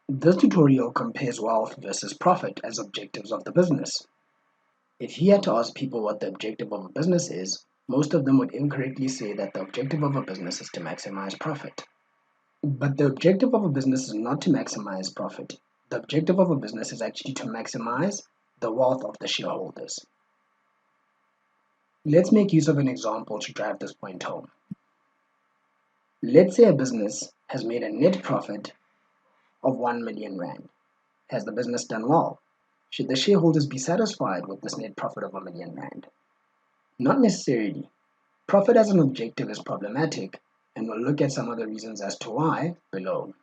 This tutorial compares wealth versus profit as objectives of the business. If you had to ask people what the objective of a business is, most of them would incorrectly say that the objective of a business is to maximize profit. But the objective of a business is not to maximize profit. The objective of a business is actually to maximize the wealth of the shareholders. Let's make use of an example to drive this point home. Let's say a business has made a net profit of 1 million rand. Has the business done well? Should the shareholders be satisfied with this net profit of 1 million rand? Not necessarily. Profit as an objective is problematic, and we'll look at some of the reasons as to why below.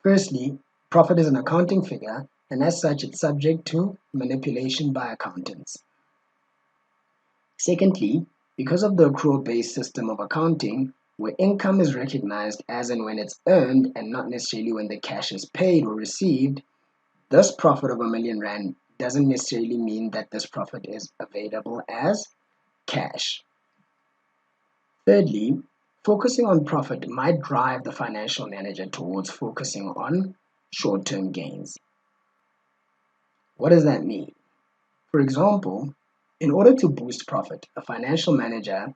Firstly, profit is an accounting figure, and as such it's subject to manipulation by accountants. Secondly, because of the accrual-based system of accounting, where income is recognized as and when it's earned and not necessarily when the cash is paid or received, this profit of 1 million rand doesn't necessarily mean that this profit is available as cash. Thirdly, focusing on profit might drive the financial manager towards focusing on short-term gains. What does that mean? For example, in order to boost profit, a financial manager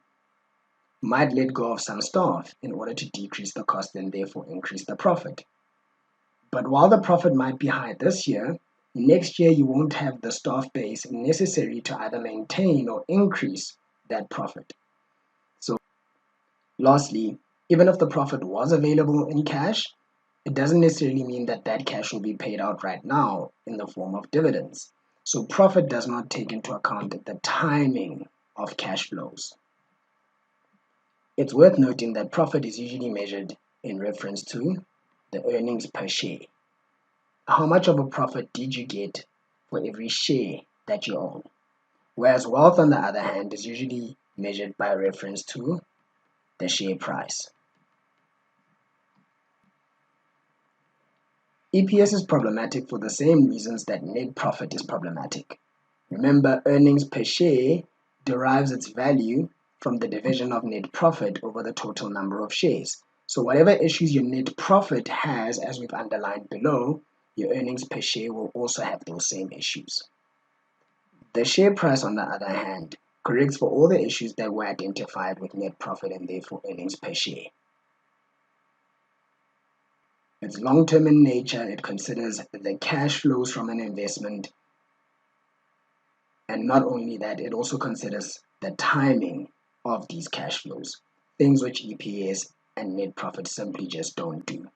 might let go of some staff in order to decrease the cost and therefore increase the profit. But while the profit might be high this year, next year you won't have the staff base necessary to either maintain or increase that profit. So lastly, even if the profit was available in cash, it doesn't necessarily mean that that cash will be paid out right now in the form of dividends. So profit does not take into account the timing of cash flows. It's worth noting that profit is usually measured in reference to the earnings per share. How much of a profit did you get for every share that you own? Whereas wealth, on the other hand, is usually measured by reference to the share price. EPS is problematic for the same reasons that net profit is problematic. Remember, earnings per share derives its value from the division of net profit over the total number of shares. So whatever issues your net profit has, as we've underlined below, your earnings per share will also have those same issues. The share price, on the other hand, corrects for all the issues that were identified with net profit and therefore earnings per share. It's long-term in nature. It considers the cash flows from an investment, and not only that, it also considers the timing of these cash flows, things which EPS and net profit simply just don't do.